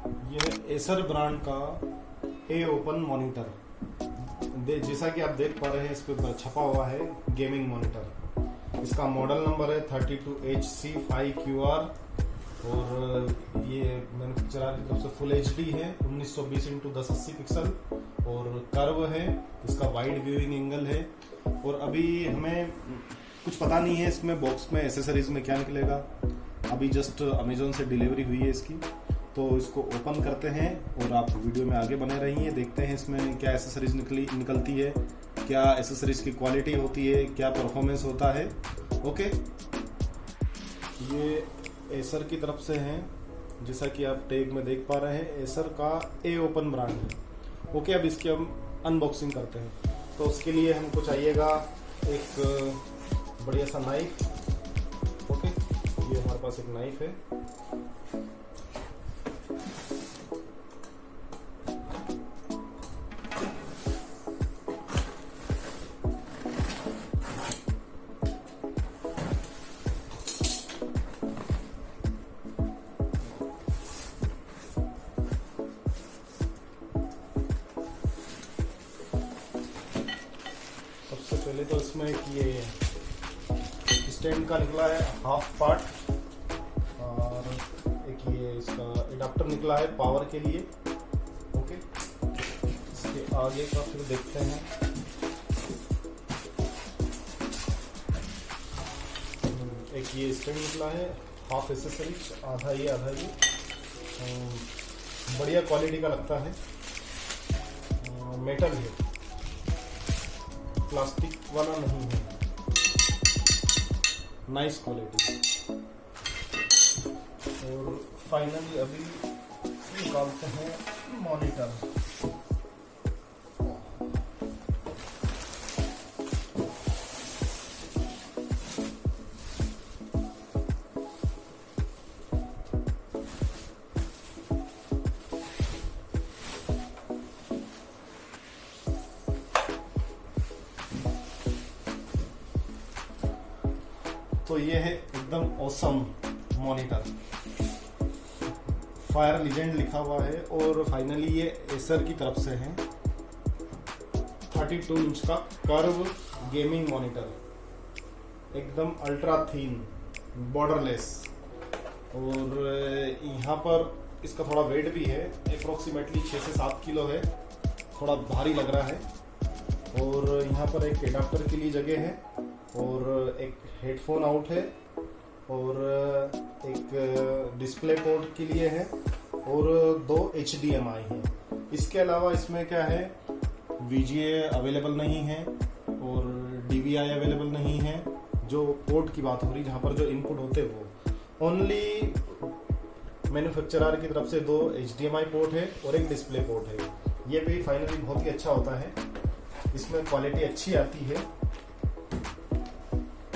ये है Acer brand का ए ओपन मॉनिटर। जैसा कि आप देख पा रहे हैं इस पे छपा हुआ है गेमिंग मॉनिटर। इसका मॉडल नंबर है 32HC5QR और ये मैन्युफैक्चरर की तरफ से फुल एचडी है, 1920x1080 पिक्सल और कर्व है। इसका वाइड व्यूइंग एंगल है। और अभी हमें कुछ पता नहीं है इसमें बॉक्स में एसेसरीज में क्या निकलेगा। अभी जस्ट अमेजोन से डिलीवरी हुई है इसकी, तो इसको ओपन करते हैं और आप वीडियो में आगे बने रहिए। देखते हैं इसमें क्या एसेसरीज निकलती है, क्या एसेसरीज की क्वालिटी होती है, क्या परफॉर्मेंस होता है। ओके, ये एसर की तरफ से है, जैसा कि आप टैग में देख पा रहे हैं एसर का ए ओपन ब्रांड है। ओके, अब इसकी हम अनबॉक्सिंग करते हैं। तो उसके लिए हमको चाहिएगा एक बढ़िया सा नाइफ। ओके, ये हमारे पास एक नाइफ है। सबसे पहले तो इसमें ये स्टैंड का निकला है हाफ पार्ट और एक ये इसका एडाप्टर निकला है पावर के लिए। ओके, इसके आगे का फिर देखते हैं। एक ये स्टैंड निकला है हाफ एसेसरीज, आधा ये आधा ये। बढ़िया क्वालिटी का लगता है, मेटल है, प्लास्टिक वाला नहीं है, नाइस क्वालिटी। और फाइनली अभी निकालते हैं मॉनिटर। तो ये है एकदम ऑसम मॉनिटर, फायर लीजेंड लिखा हुआ है और फाइनली ये एसर की तरफ से है। 32 इंच का कर्व गेमिंग मॉनिटर, एकदम अल्ट्रा थीन, बॉर्डरलेस। और यहाँ पर इसका थोड़ा वेट भी है, अप्रोक्सीमेटली 6 से 7 किलो है, थोड़ा भारी लग रहा है। और यहाँ पर एक एडाप्टर के लिए जगह है और एक हेडफोन आउट है और एक डिस्प्ले पोर्ट के लिए है और 2 HDMI हैं। इसके अलावा इसमें क्या है, VGA अवेलेबल नहीं है और DVI अवेलेबल नहीं है। जो पोर्ट की बात हो रही, जहाँ पर जो इनपुट होते हैं वो ओनली मैन्युफैक्चरर की तरफ से 2 HDMI पोर्ट है और एक डिस्प्ले पोर्ट है। ये भी फाइनली बहुत ही अच्छा होता है, इसमें क्वालिटी अच्छी आती है।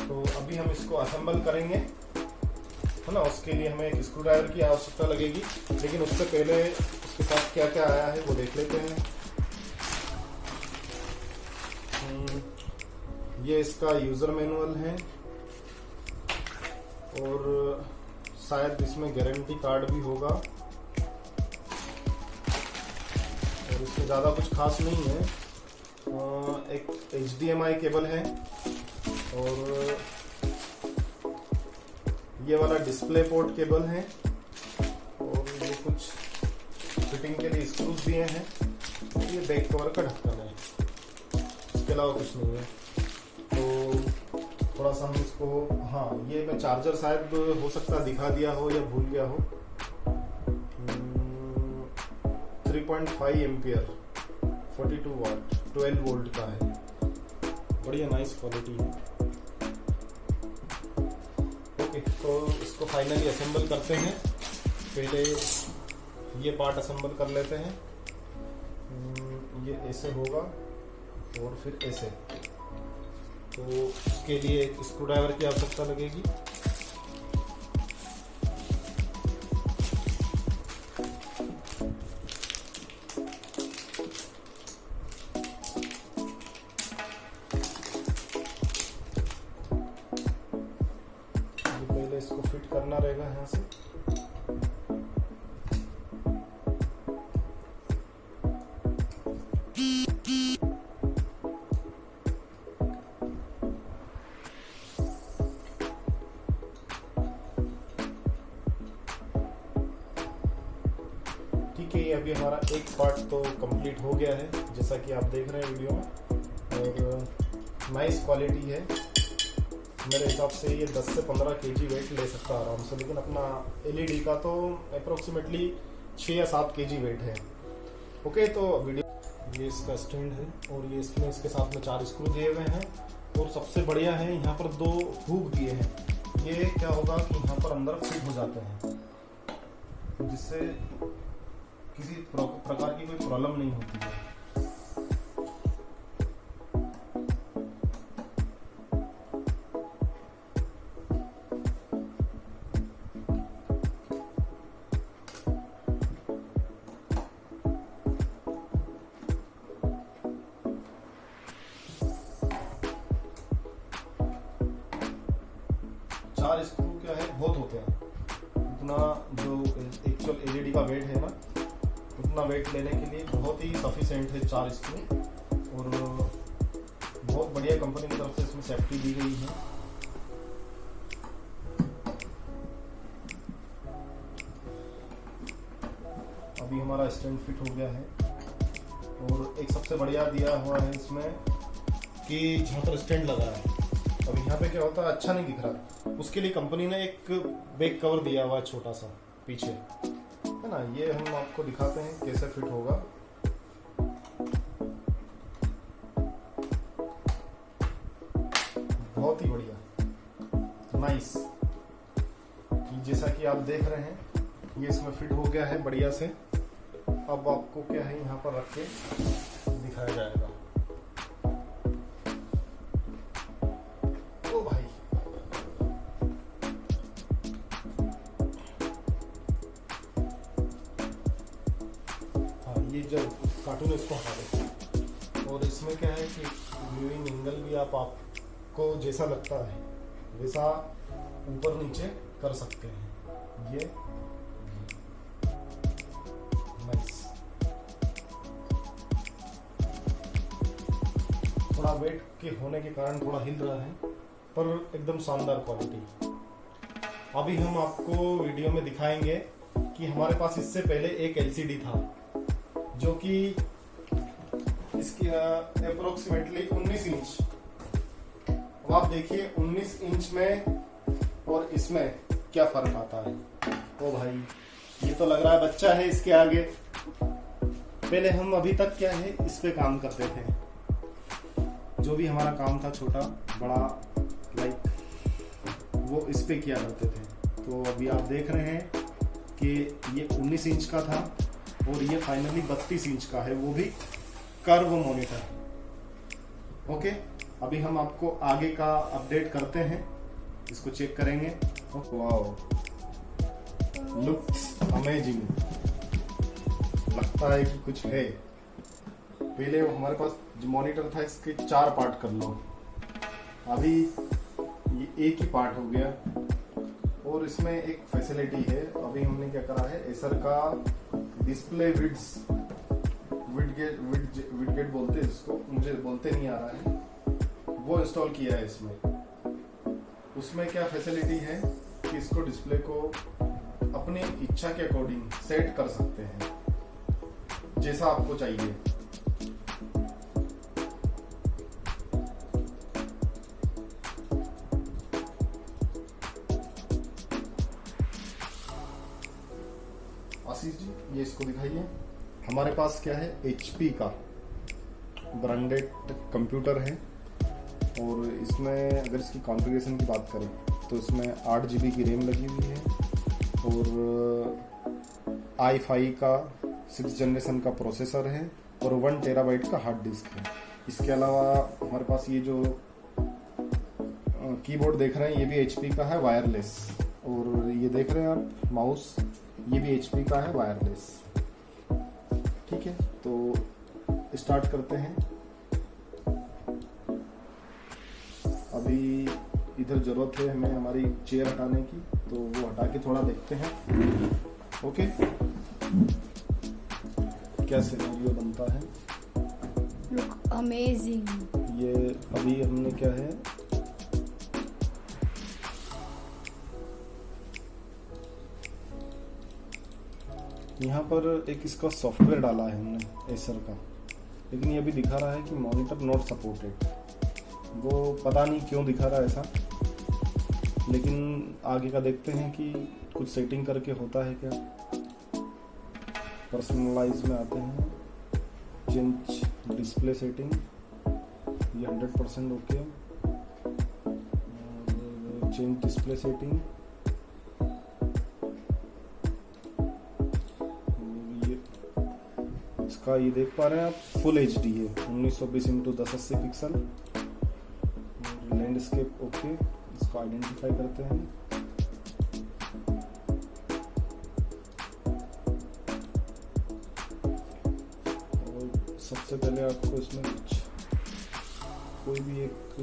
तो अभी हम इसको असेंबल करेंगे, है ना। उसके लिए हमें एक स्क्रू ड्राइवर की आवश्यकता लगेगी, लेकिन उससे पहले उसके साथ क्या क्या आया है वो देख लेते हैं। ये इसका यूजर मैनुअल है और शायद इसमें गारंटी कार्ड भी होगा और इसमें ज़्यादा कुछ खास नहीं है। एक HDMI केबल है और ये वाला डिस्प्ले पोर्ट केबल है और ये कुछ फिटिंग के लिए स्क्रूज दिए हैं। ये बैक कवर का ढक्कन है, इसके अलावा कुछ नहीं है। तो थोड़ा सा हम इसको, हाँ ये मैं चार्जर शायद हो सकता दिखा दिया हो या भूल गया हो। 3.5 एम्पियर 42 वाट 12 वोल्ट का है, बढ़िया नाइस क्वालिटी है। ओके, तो इसको फाइनली असेंबल करते हैं। पहले ये पार्ट असेंबल कर लेते हैं। ये ऐसे होगा और फिर ऐसे। तो उसके लिए एक स्क्रू ड्राइवर की आवश्यकता लगेगी। पहले इसको फिट करना रहेगा यहाँ से। ठीक है, अभी हमारा एक पार्ट तो कंप्लीट हो गया है जैसा कि आप देख रहे हैं वीडियो में, और नाइस क्वालिटी है। मेरे हिसाब से ये 10 से 15 केजी वेट ले सकता है आराम से, लेकिन अपना एलईडी का तो अप्रोक्सीमेटली 6 या 7 केजी वेट है। ओके, तो वीडियो ये इसका स्टैंड है और ये इसमें इसके साथ में 4 स्क्रू दिए हुए हैं, और सबसे बढ़िया है यहाँ पर 2 हुक दिए हैं। ये क्या होगा कि यहाँ पर अंदर फिट हो जाते हैं, जिससे किसी प्रकार की कोई प्रॉब्लम नहीं होती है। चार स्क्रू क्या है, बहुत होते हैं। इतना जो एक्चुअल एलईडी का वेट है ना, उतना वेट लेने के लिए बहुत ही सफिशिएंट है 4 स्क्रू, और बहुत बढ़िया कंपनी की तरफ से इसमें सेफ्टी दी गई है। अभी हमारा स्टैंड फिट हो गया है, और एक सबसे बढ़िया दिया हुआ है इसमें कि जहाँ पर स्टैंड लगा है, अब यहाँ पे क्या होता है अच्छा नहीं दिख रहा, उसके लिए कंपनी ने एक बैक कवर दिया हुआ है छोटा सा पीछे, है ना। ये हम आपको दिखाते हैं कैसे फिट होगा। बहुत ही बढ़िया, नाइस। जैसा कि आप देख रहे हैं ये इसमें फिट हो गया है बढ़िया से। अब आपको क्या है यहाँ पर रख के दिखाया जाएगा। ओ भाई, हाँ, ये जब कार्टून इसको हटा दें, और इसमें क्या है कि व्यूइंग एंगल भी आपको जैसा लगता है वैसा ऊपर नीचे कर सकते हैं। ये नाइस, थोड़ा वेट के होने के कारण थोड़ा हिल रहा है, पर एकदम शानदार क्वालिटी। अभी हम आपको वीडियो में दिखाएंगे कि हमारे पास इससे पहले एक एलसीडी था, जो कि इसकी अप्रोक्सीमेटली 19 इंच। अब आप देखिए 19 इंच में और इसमें क्या फर्क आता है। ओ भाई, ये तो लग रहा है बच्चा है इसके आगे। पहले हम अभी तक क्या है इस पे काम करते थे, जो भी हमारा काम था छोटा बड़ा लाइक वो इस पे किया करते थे। तो अभी आप देख रहे हैं कि ये 19 इंच का था, और ये फाइनली 32 इंच का है, वो भी कर्व मॉनिटर। ओके, अभी हम आपको आगे का अपडेट करते हैं, इसको चेक करेंगे। वाओ, लुक्स अमेजिंग, लगता है कि कुछ है। पहले हमारे पास जो मॉनिटर था इसके 4 पार्ट कर लो, अभी ये एक ही पार्ट हो गया। और इसमें एक फैसिलिटी है, अभी हमने क्या करा है, एसर का डिस्प्ले विडगेट बोलते हैं जिसको, मुझे बोलते नहीं आ रहा है, वो इंस्टॉल किया है इसमें। उसमें क्या फैसिलिटी है कि इसको डिस्प्ले को अपनी इच्छा के अकॉर्डिंग सेट कर सकते हैं, जैसा आपको चाहिए। आशीष जी, ये इसको दिखाइए। हमारे पास क्या है, HP का ब्रांडेड कंप्यूटर है, और इसमें अगर इसकी कॉन्फ़िगरेशन की बात करें तो इसमें 8 GB की रैम लगी हुई है, और i5 का 6th जनरेशन का प्रोसेसर है, और 1 TB का हार्ड डिस्क है। इसके अलावा हमारे पास ये जो कीबोर्ड देख रहे हैं ये भी HP का है वायरलेस, और ये देख रहे हैं आप माउस, ये भी HP का है वायरलेस। ठीक है, तो स्टार्ट करते हैं। अभी इधर जरूरत है हमें हमारी चेयर हटाने की, तो वो हटा के थोड़ा देखते हैं। ओके, क्या सिनेरियो बनता है। Look amazing. ये अभी हमने क्या है, यहाँ पर एक इसका सॉफ्टवेयर डाला है हमने एसर का, लेकिन ये अभी दिखा रहा है कि मॉनिटर नॉट सपोर्टेड। वो पता नहीं क्यों दिखा रहा है ऐसा, लेकिन आगे का देखते हैं कि कुछ सेटिंग करके होता है क्या। पर्सनलाइज में आते हैं, चेंज डिस्प्ले सेटिंग, ये 100% ओके। चेंज डिस्प्ले सेटिंग, इसका ये देख पा रहे हैं आप, फुल HD है, 1920x1080 पिक्सल। लैंडस्केप ओके, इसको आइडेंटिफाई करते हैं। और सबसे पहले आपको इसमें कोई भी एक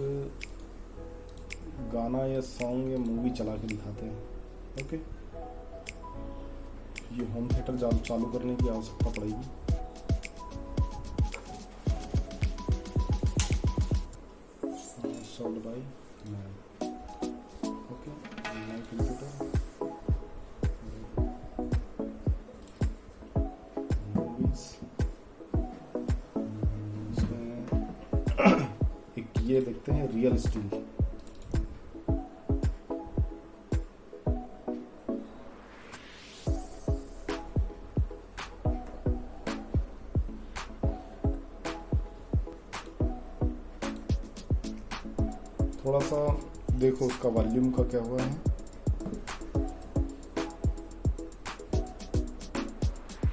गाना या सॉन्ग या मूवी चला के दिखाते हैं। ओके, ये होम थिएटर चालू करने की आवश्यकता पड़ेगी। Solve by okay, my computer, movies. इसमें एक ये देखते हैं, रियल स्टील। थोड़ा सा देखो उसका वॉल्यूम का क्या हुआ है।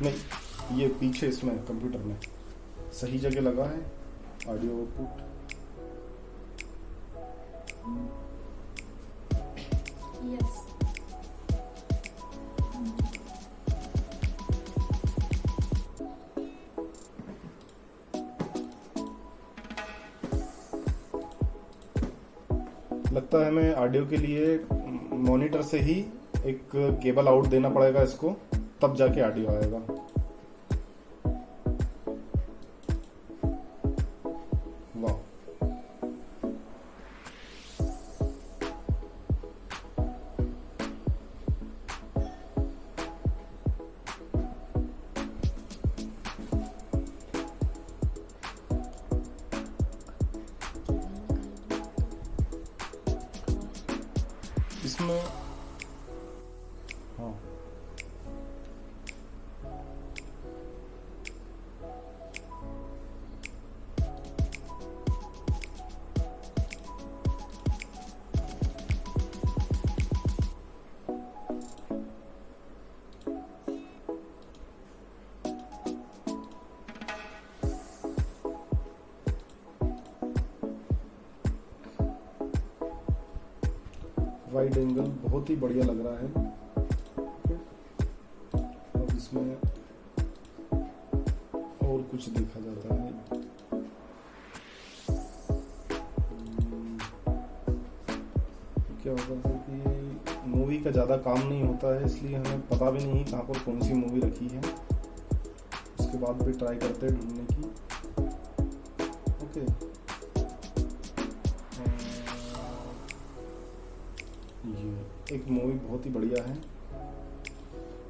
नहीं, ये पीछे इसमें कंप्यूटर में सही जगह लगा है। Audio output, yes. लगता है हमें ऑडियो के लिए मॉनिटर से ही एक केबल आउट देना पड़ेगा इसको, तब जाके ऑडियो आएगा। वाह, इसमें हाँ वाइड एंगल बहुत ही बढ़िया लग रहा है। अब इसमें और कुछ देखा जाता है। क्या होता है कि मूवी का ज़्यादा काम नहीं होता है, इसलिए हमें पता भी नहीं कहाँ पर कौन सी मूवी रखी है। उसके बाद भी ट्राई करते हैं ढूंढने की। ओके, ये एक मूवी बहुत ही बढ़िया है,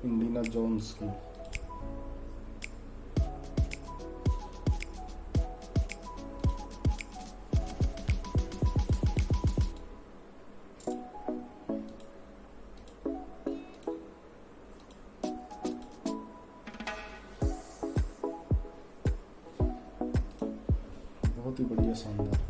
इंडियाना जोन्स की। बहुत ही बढ़िया, शानदार।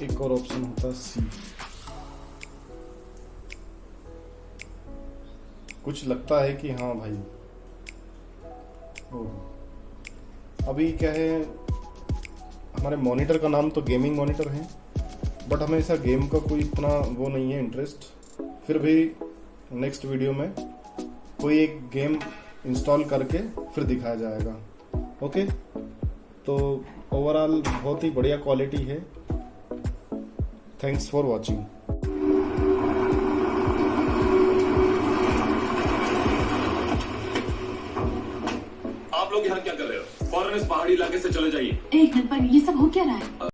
एक और ऑप्शन होता है सी। कुछ लगता है कि हाँ भाई, अभी क्या है, हमारे मॉनिटर का नाम तो गेमिंग मॉनिटर है, बट हमें ऐसा गेम का कोई इतना वो नहीं है इंटरेस्ट। फिर भी नेक्स्ट वीडियो में कोई एक गेम इंस्टॉल करके फिर दिखाया जाएगा। ओके। तो ओवरऑल बहुत ही बढ़िया क्वालिटी है। Thanks for watching. आप लोग यहाँ क्या कर रहे हो? फौरन इस पहाड़ी इलाके से चले जाइए। एक मिनट पर ये सब हो क्या रहा है?